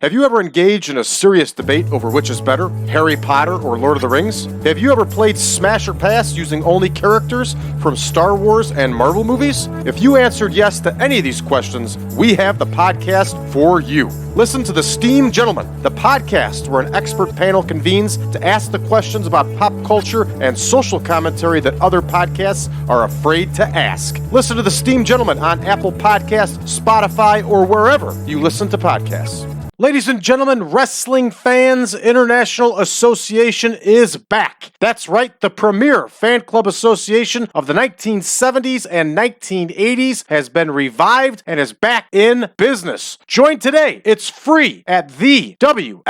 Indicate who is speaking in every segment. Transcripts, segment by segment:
Speaker 1: Have you ever engaged in a serious debate over which is better, Harry Potter or Lord of the Rings? Have you ever played Smash or Pass using only characters from Star Wars and Marvel movies? If you answered yes to any of these questions, we have the podcast for you. Listen to The Steam Gentlemen, the podcast where an expert panel convenes to ask the questions about pop culture and social commentary that other podcasts are afraid to ask. Listen to The Steam Gentlemen on Apple Podcasts, Spotify, or wherever you listen to podcasts. Ladies and gentlemen, Wrestling Fans International Association is back. That's right, the premier fan club association of the 1970s and 1980s has been revived and is back in business. Join today. It's free at thewfia.org.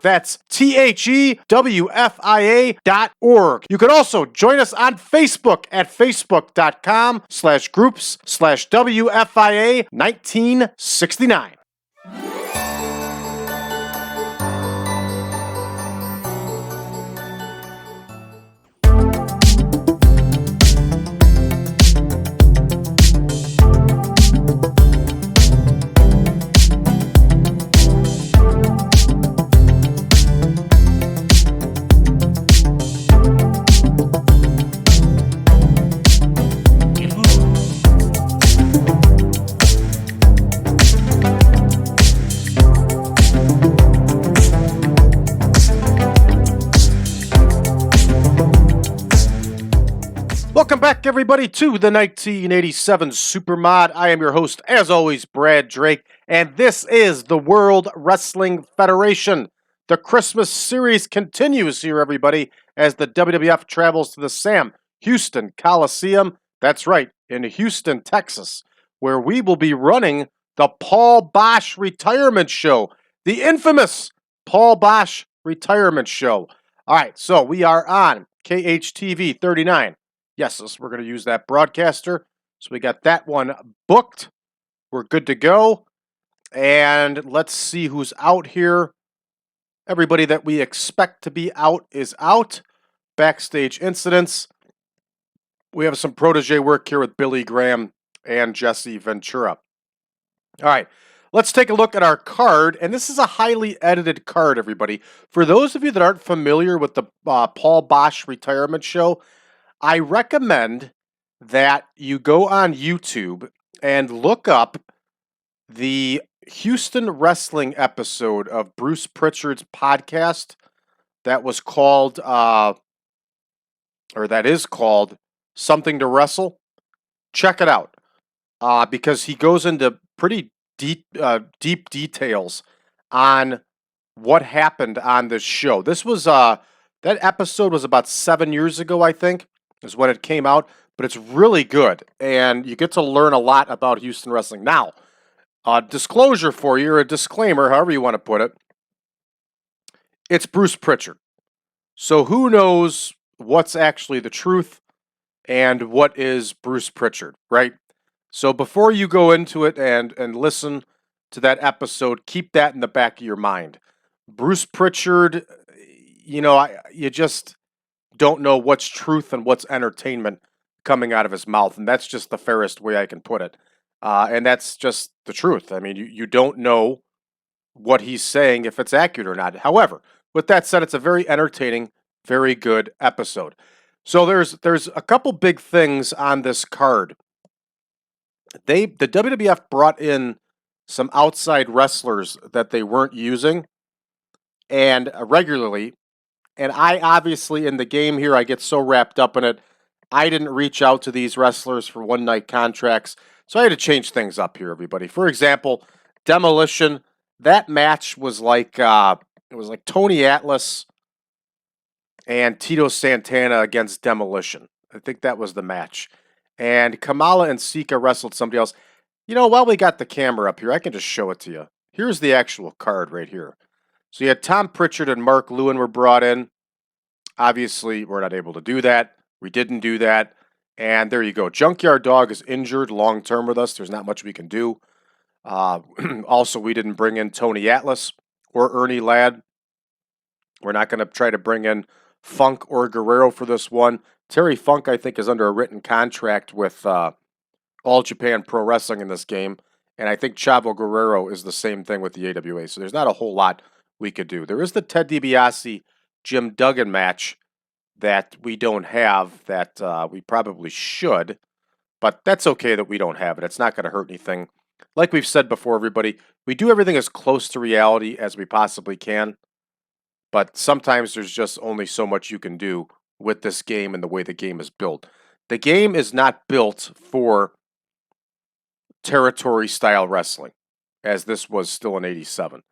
Speaker 1: That's thewfia.org. You can also join us on Facebook at facebook.com/groups/WFIA 1969. Welcome back, everybody, to the 1987 Supermod. I am your host, as always, Brad Drake, and this is the World Wrestling Federation. The Christmas series continues here, everybody, as the WWF travels to the Sam Houston Coliseum. That's right, in Houston, Texas, where we will be running the Paul Bosch Retirement Show, the infamous Paul Bosch Retirement Show. All right, so we are on KHTV 39. Yes, we're going to use that broadcaster. So we got that one booked. We're good to go. And let's see who's out here. Everybody that we expect to be out is out. Backstage incidents. We have some protege work here with Billy Graham and Jesse Ventura. All right, let's take a look at our card. And this is a highly edited card, everybody. For those of you that aren't familiar with the Paul Bosch Retirement Show, I recommend that you go on YouTube and look up the Houston Wrestling episode of Bruce Pritchard's podcast that was called, or that is called, Something to Wrestle. Check it out, because he goes into pretty deep details on what happened on this show. This was, that episode was about 7 years ago, I think, is when it came out, but it's really good, and you get to learn a lot about Houston wrestling. Now, disclosure for you, or a disclaimer, however you want to put it, it's Bruce Pritchard. So who knows what's actually the truth and what is Bruce Pritchard, right? So before you go into it and listen to that episode, keep that in the back of your mind. Bruce Pritchard, you just don't know what's truth and what's entertainment coming out of his mouth, and that's just the fairest way I can put it. And that's just the truth. I mean, you don't know what he's saying, if it's accurate or not. However, with that said, it's a very entertaining, very good episode. So there's a couple big things on this card. The WWF brought in some outside wrestlers that they weren't using, and regularly. And I obviously, in the game here, I get so wrapped up in it, I didn't reach out to these wrestlers for one-night contracts, so I had to change things up here, everybody. For example, Demolition, that match was like, it was like Tony Atlas and Tito Santana against Demolition. I think that was the match. And Kamala and Sika wrestled somebody else. While we got the camera up here, I can just show it to you. Here's the actual card right here. So you had Tom Pritchard and Mark Lewin were brought in. Obviously, we're not able to do that. We didn't do that. And there you go. Junkyard Dog is injured long-term with us. There's not much we can do. Also, we didn't bring in Tony Atlas or Ernie Ladd. We're not going to try to bring in Funk or Guerrero for this one. Terry Funk, I think, is under a written contract with All Japan Pro Wrestling in this game. And I think Chavo Guerrero is the same thing with the AWA. So there's not a whole lot we could do. There is the Ted DiBiase Jim Duggan match that we don't have that we probably should, but that's okay that we don't have it. It's not going to hurt anything. Like we've said before, everybody, we do everything as close to reality as we possibly can, but sometimes there's just only so much you can do with this game and the way the game is built. The game is not built for territory style wrestling, as this was still in 87.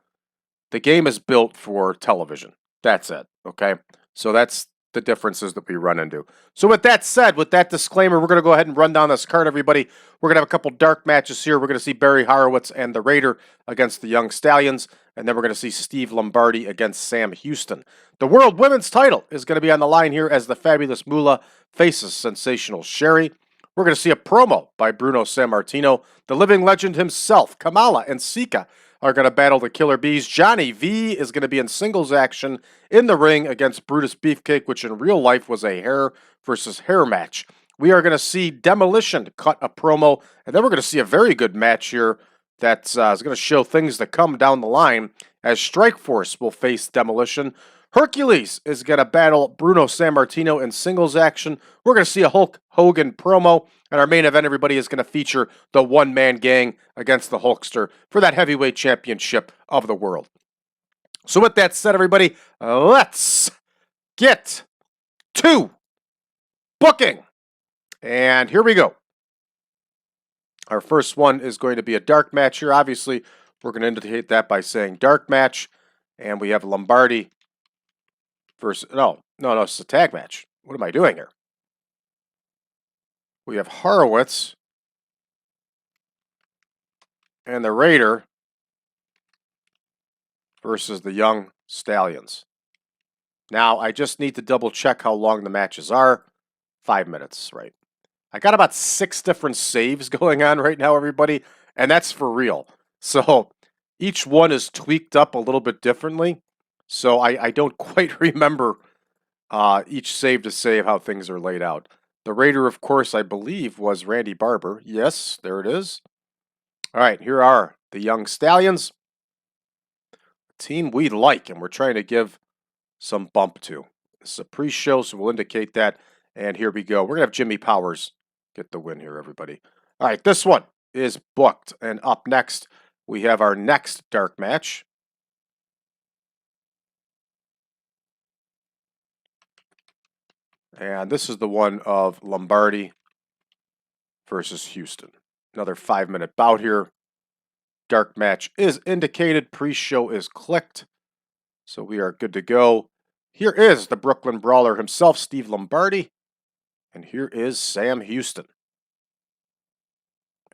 Speaker 1: The game is built for television. That's it. Okay. So that's the differences that we run into. So with that said, with that disclaimer, we're going to go ahead and run down this card, everybody. We're going to have a couple dark matches here. We're going to see Barry Horowitz and the Raider against the Young Stallions. And then we're going to see Steve Lombardi against Sam Houston. The World Women's title is going to be on the line here as the fabulous Moolah faces Sensational Sherri. We're going to see a promo by Bruno Sammartino. The living legend himself, Kamala and Sika, are going to battle the Killer Bees. Johnny V is going to be in singles action in the ring against Brutus Beefcake, which in real life was a hair versus hair match. We are going to see Demolition cut a promo, and then we're going to see a very good match here that is going to show things that come down the line as Strikeforce will face Demolition. Hercules is going to battle Bruno Sammartino in singles action. We're going to see a Hulk Hogan promo, and our main event, everybody, is going to feature the one-man gang against the Hulkster for that heavyweight championship of the world. So with that said, everybody, let's get to booking. And here we go. Our first one is going to be a dark match here. Obviously, we're going to indicate that by saying dark match. And we have Lombardi versus... No, it's a tag match. What am I doing here? We have Horowitz and the Raider versus the Young Stallions. Now, I just need to double check how long the matches are. 5 minutes, right? I got about 6 different saves going on right now, everybody, and that's for real. So each one is tweaked up a little bit differently. So I don't quite remember each save to save how things are laid out. The Raider, of course, I believe was Randy Barber. Yes, there it is. All right, here are the Young Stallions. A team we like, and we're trying to give some bump to. This is a pre-show, so we'll indicate that. And here we go. We're going to have Jimmy Powers get the win here, everybody. All right, this one is booked. And up next, we have our next dark match. And this is the one of Lombardi versus Houston. Another 5-minute bout here. Dark match is indicated. Pre-show is clicked. So we are good to go. Here is the Brooklyn Brawler himself, Steve Lombardi. And here is Sam Houston.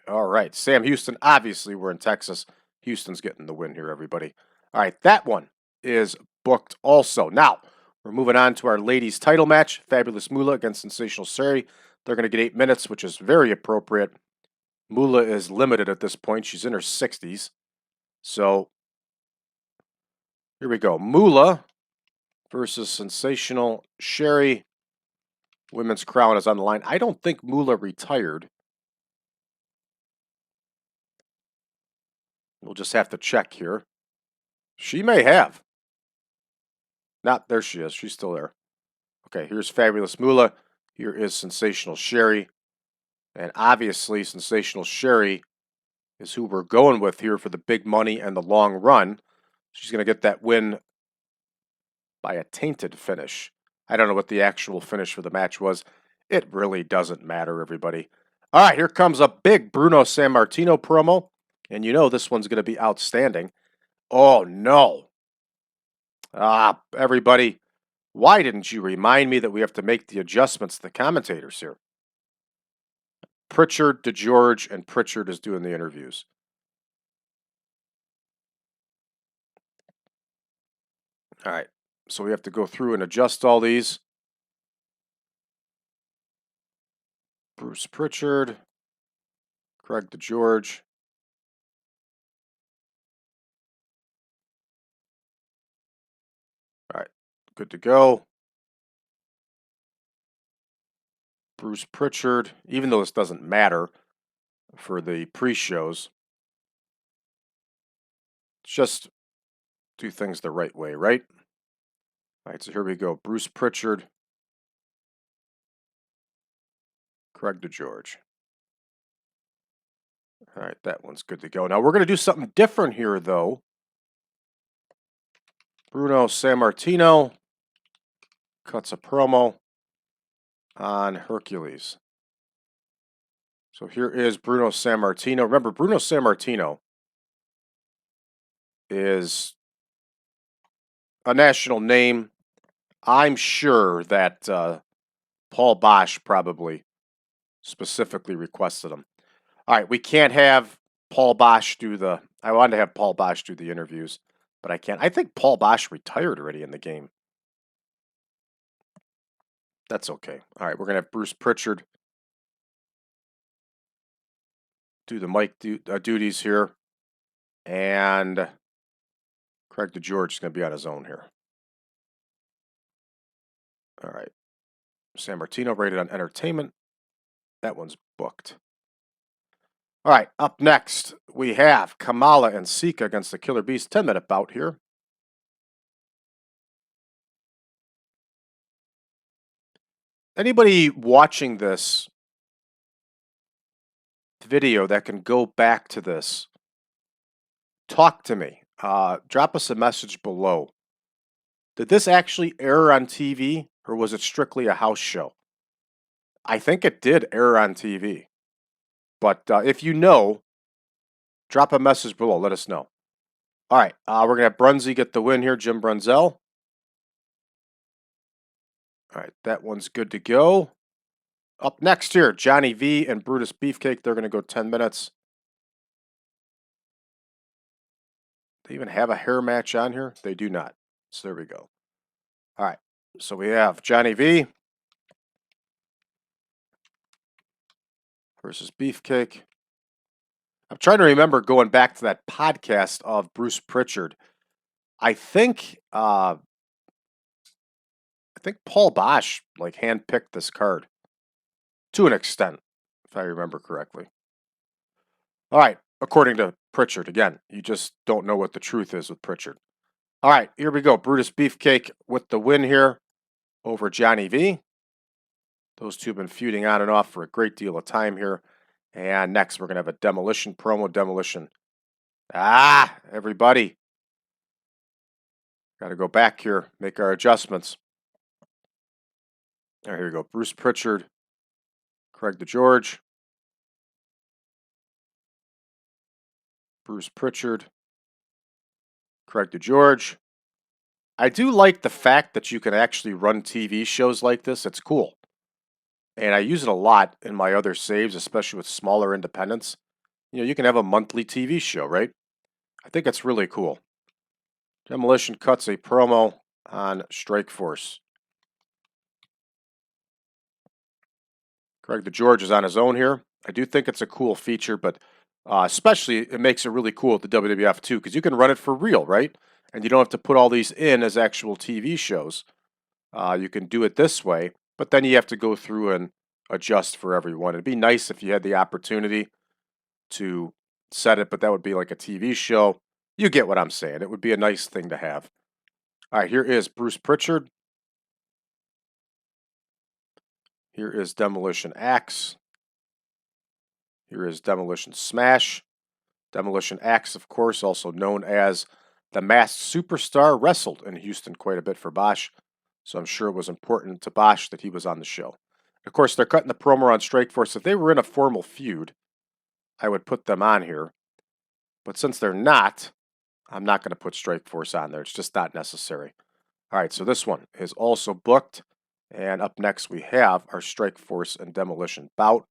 Speaker 1: All right, Sam Houston, obviously we're in Texas. Houston's getting the win here, everybody. All right, that one is booked also. Now, we're moving on to our ladies' title match. Fabulous Moolah against Sensational Sherri. They're going to get 8 minutes, which is very appropriate. Moolah is limited at this point. She's in her 60s. So, here we go. Moolah versus Sensational Sherri. Women's crown is on the line. I don't think Moolah retired. We'll just have to check here. She may have. There she is. She's still there. Okay, here's Fabulous Moolah. Here is Sensational Sherri. And obviously, Sensational Sherri is who we're going with here for the big money and the long run. She's going to get that win by a tainted finish. I don't know what the actual finish for the match was. It really doesn't matter, everybody. All right, here comes a big Bruno Sammartino promo. And you know this one's going to be outstanding. Oh, no. Everybody, why didn't you remind me that we have to make the adjustments to the commentators here? Pritchard, DeGeorge, and Pritchard is doing the interviews. All right, so we have to go through and adjust all these. Bruce Pritchard, Craig DeGeorge. All right, good to go. Bruce Pritchard, even though this doesn't matter for the pre-shows, Just do things the right way, right? All right, so here we go. Bruce Pritchard, Craig DeGeorge. All right, that one's good to go. Now we're going to do something different here, though. Bruno Sammartino cuts a promo on Hercules. So here is Bruno Sammartino. Remember, Bruno Sammartino is a national name. I'm sure that Paul Bosch probably specifically requested him. All right, we can't have Paul Bosch do the. I wanted to have Paul Bosch do the interviews, but I can't. I think Paul Bosch retired already in the game. That's okay. All right, we're going to have Bruce Pritchard do the mic duties here. And Craig DeGeorge is going to be on his own here. All right. Sammartino rated on entertainment. That one's booked. All right, up next, we have Kamala and Sika against the Killer Beast. 10-minute bout here. Anybody watching this video that can go back to this, talk to me. Drop us a message below. Did this actually air on TV, or was it strictly a house show? I think it did air on TV. But if you know, drop a message below. Let us know. All right, we're going to have Brunzy get the win here, Jim Brunzell. All right, that one's good to go. Up next here, Johnny V and Brutus Beefcake. They're going to go 10 minutes. They even have a hair match on here? They do not. So there we go. All right, so we have Johnny V versus Beefcake. I'm trying to remember going back to that podcast of Bruce Pritchard. I think Paul Bosch like handpicked this card to an extent, if I remember correctly. All right, according to Pritchard, again, you just don't know what the truth is with Pritchard. All right, here we go. Brutus Beefcake with the win here over Johnny V. Those two have been feuding on and off for a great deal of time here. And next, we're going to have a Demolition promo. Demolition. Everybody. Got to go back here, make our adjustments. All right, here we go. Bruce Pritchard, Craig DeGeorge. Bruce Pritchard, Craig DeGeorge. I do like the fact that you can actually run TV shows like this. It's cool. And I use it a lot in my other saves, especially with smaller independents. You know, you can have a monthly TV show, right? I think it's really cool. Demolition cuts a promo on Strike Force. Craig DeGeorge is on his own here. I do think it's a cool feature, but especially it makes it really cool at the WWF too, because you can run it for real, right? And you don't have to put all these in as actual TV shows. You can do it this way, but then you have to go through and adjust for everyone. It'd be nice if you had the opportunity to set it, but that would be like a TV show. You get what I'm saying. It would be a nice thing to have. All right, here is Bruce Pritchard. Here is Demolition Axe. Here is Demolition Smash. Demolition Axe, of course, also known as the Masked Superstar, wrestled in Houston quite a bit for Bosch. So I'm sure it was important to Bosch that he was on the show. Of course, they're cutting the promo on Strike Force. If they were in a formal feud, I would put them on here. But since they're not, I'm not going to put Strike Force on there. It's just not necessary. All right, so this one is also booked. And up next, we have our Strike Force and Demolition bout.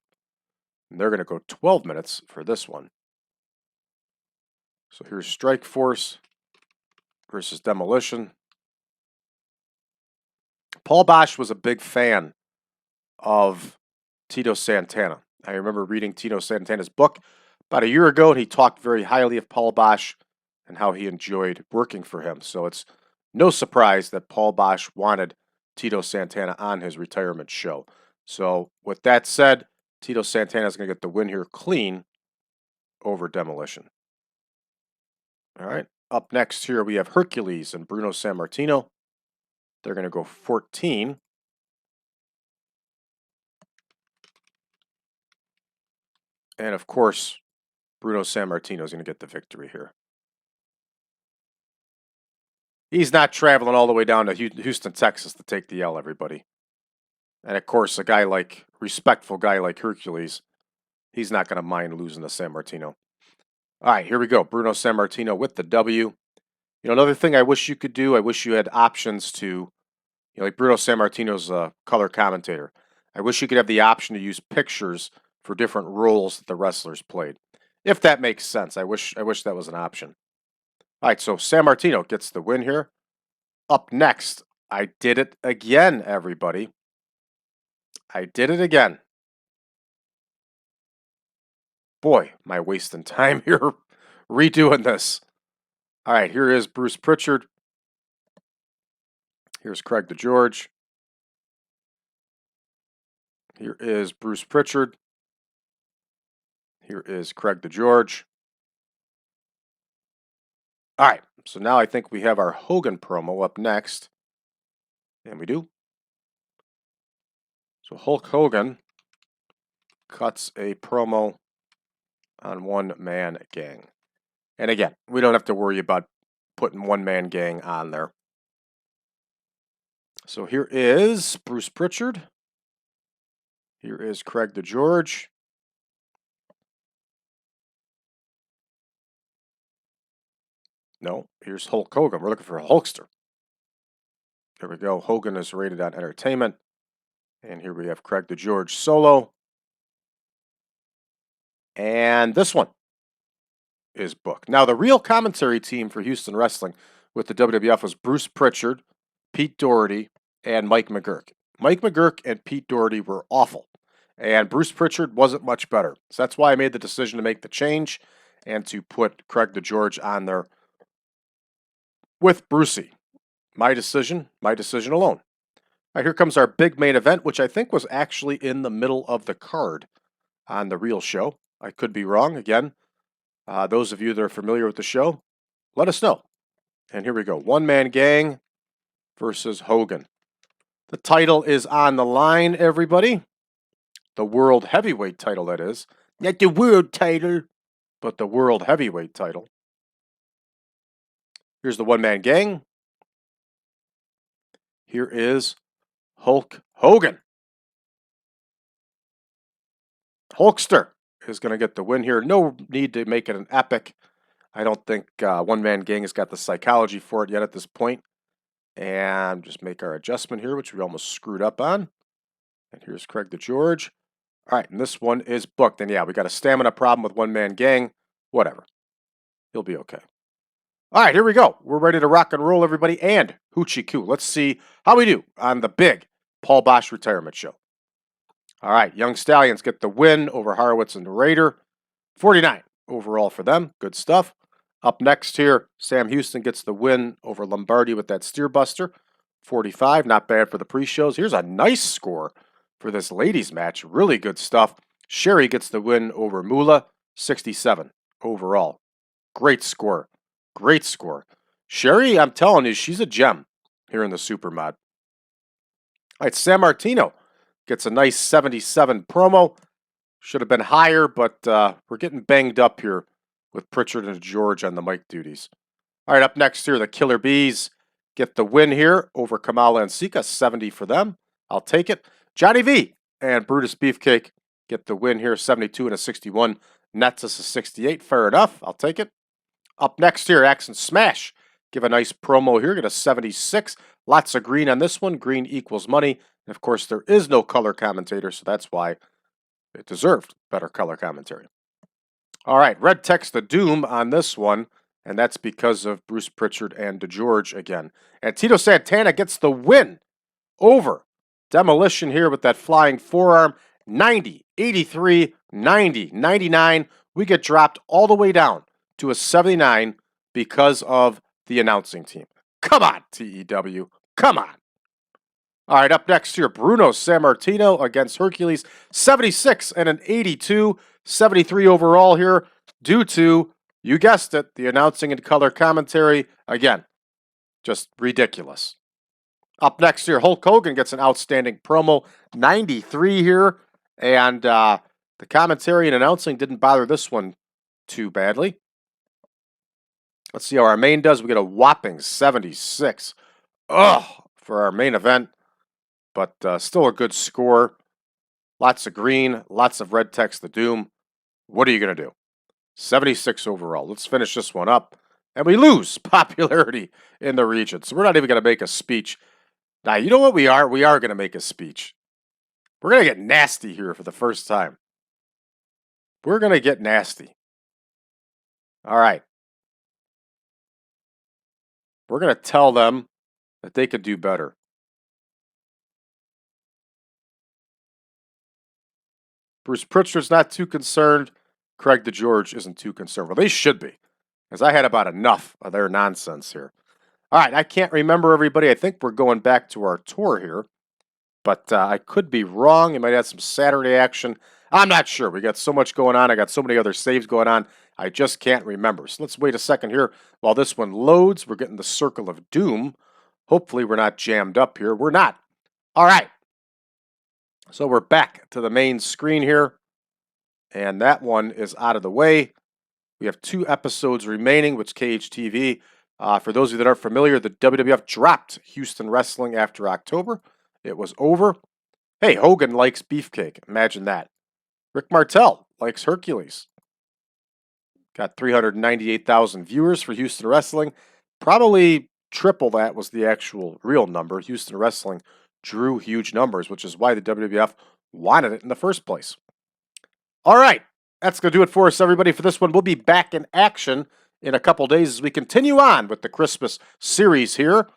Speaker 1: And they're going to go 12 minutes for this one. So here's Strike Force versus Demolition. Paul Bosch was a big fan of Tito Santana. I remember reading Tito Santana's book about a year ago, and he talked very highly of Paul Bosch and how he enjoyed working for him. So it's no surprise that Paul Bosch wanted Tito Santana on his retirement show. So with that said, Tito Santana is going to get the win here clean over Demolition. All right. Up next here we have Hercules and Bruno Sammartino. They're going to go 14. And of course, Bruno Sammartino is going to get the victory here. He's not traveling all the way down to Houston, Texas to take the L, everybody. And of course, respectful guy like Hercules, he's not going to mind losing to Sammartino. All right, here we go. Bruno Sammartino with the W. Another thing I wish you could do, I wish you had options to, like Bruno Sammartino's a color commentator. I wish you could have the option to use pictures for different roles that the wrestlers played. If that makes sense, I wish that was an option. All right, so Sammartino gets the win here. Up next, I did it again, everybody. I did it again. Boy, am I wasting time here redoing this. All right, here is Bruce Pritchard. Here's Craig DeGeorge. Here is Bruce Pritchard. Here is Craig DeGeorge. All right, so now I think we have our Hogan promo up next. And we do. So Hulk Hogan cuts a promo on One Man Gang. And again, we don't have to worry about putting One Man Gang on there. So here is Bruce Pritchard. Here is Craig DeGeorge. No, here's Hulk Hogan. We're looking for a Hulkster. There we go. Hogan is rated on Entertainment. And here we have Craig DeGeorge solo. And this one is booked. Now, the real commentary team for Houston Wrestling with the WWF was Bruce Pritchard, Pete Doherty, and Mike McGurk. Mike McGurk and Pete Doherty were awful. And Bruce Pritchard wasn't much better. So that's why I made the decision to make the change and to put Craig DeGeorge on there with Brucey. My decision alone. All right, here comes our big main event, which I think was actually in the middle of the card on the real show. I could be wrong. Again, those of you that are familiar with the show, let us know. And here we go. One Man Gang versus Hogan. The title is on the line, everybody. The World Heavyweight title, that is. Not the World title, but the World Heavyweight title. Here's the One Man Gang. Here is Hulk Hogan. Hulkster is going to get the win here. No need to make it an epic. I don't think One Man Gang has got the psychology for it yet at this point. And just make our adjustment here, which we almost screwed up on. And here's Craig DeGeorge. All right, and this one is booked. And yeah, we got a stamina problem with One Man Gang. Whatever. He'll be okay. All right, here we go. We're ready to rock and roll, everybody, and Hoochie Coo. Let's see how we do on the big Paul Bosch retirement show. All right, Young Stallions get the win over Horowitz and the Raider. 49 overall for them. Good stuff. Up next here, Sam Houston gets the win over Lombardi with that steer buster. 45, not bad for the pre-shows. Here's a nice score for this ladies match. Really good stuff. Sherri gets the win over Moolah. 67 overall. Great score. Great score. Sherri, I'm telling you, she's a gem here in the Supermod. All right, Sammartino gets a nice 77 promo. Should have been higher, but we're getting banged up here with Pritchard and George on the mic duties. All right, up next here, the Killer Bees get the win here over Kamala and Sika. 70 for them. I'll take it. Johnny V and Brutus Beefcake get the win here. 72 and a 61. Nets us a 68. Fair enough. I'll take it. Up next here, Axe and Smash give a nice promo here. Get a 76. Lots of green on this one. Green equals money. And of course, there is no color commentator, so that's why it deserved better color commentary. All right, red text the doom on this one, and that's because of Bruce Pritchard and DeGeorge again. And Tito Santana gets the win over Demolition here with that flying forearm. 90, 83, 90, 99. We get dropped all the way down to a 79 because of the announcing team. Come on, TEW. Come on. All right, up next here, Bruno Sammartino against Hercules. 76 and an 82. 73 overall here due to You guessed it, the announcing and color commentary, again, just ridiculous. Up next here, Hulk Hogan gets an outstanding promo, 93 here, and the commentary and announcing didn't bother this one too badly. Let's see how our main does. We get a whopping 76. Ugh, for our main event, but still a good score. Lots of green, lots of red text, the Doom. What are you going to do? 76 overall. Let's finish this one up. And we lose popularity in the region. So we're not even going to make a speech. Now, you know what we are? We are going to make a speech. We're going to get nasty here for the first time. We're going to get nasty. All right. We're going to tell them that they could do better. Bruce Pritchard's not too concerned. Craig DeGeorge isn't too concerned. Well, they should be, because I had about enough of their nonsense here. All right, I can't remember everybody. I think we're going back to our tour here, but I could be wrong. You might have some Saturday action. I'm not sure. We got so much going on. I got so many other saves going on. I just can't remember. So let's wait a second here while this one loads. We're getting the Circle of Doom. Hopefully we're not jammed up here. We're not. All right. So we're back to the main screen here, and that one is out of the way. We have 2 episodes remaining, which KHTV. For those of you that aren't familiar, the WWF dropped Houston Wrestling after October. It was over. Hey, Hogan likes Beefcake. Imagine that. Rick Martel likes Hercules. Got 398,000 viewers for Houston Wrestling. Probably triple that was the actual real number. Houston Wrestling drew huge numbers, which is why the WWF wanted it in the first place. All right. That's going to do it for us, everybody, for this one. We'll be back in action in a couple days as we continue on with the Christmas series here.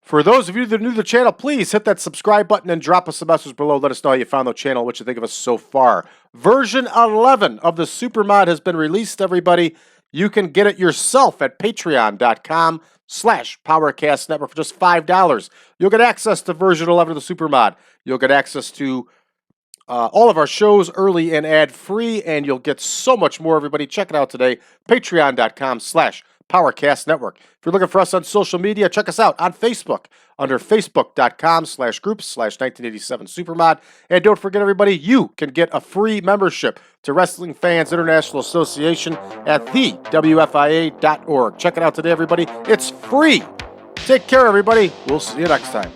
Speaker 1: For those of you that are new to the channel, please hit that subscribe button and drop us a message below. Let us know how you found the channel, what you think of us so far. Version 11 of the Supermod has been released, everybody. You can get it yourself at patreon.com/PowerCast Network for just $5. You'll get access to version 11 of the Supermod. You'll get access to all of our shows early and ad-free, and you'll get so much more, everybody. Check it out today, patreon.com/PowerCast Network. If you're looking for us on social media, check us out on Facebook under facebook.com/groups/1987 Supermod. And don't forget, everybody, you can get a free membership to Wrestling Fans International Association at thewfia.org. Check it out today, everybody. It's free. Take care, everybody. We'll see you next time.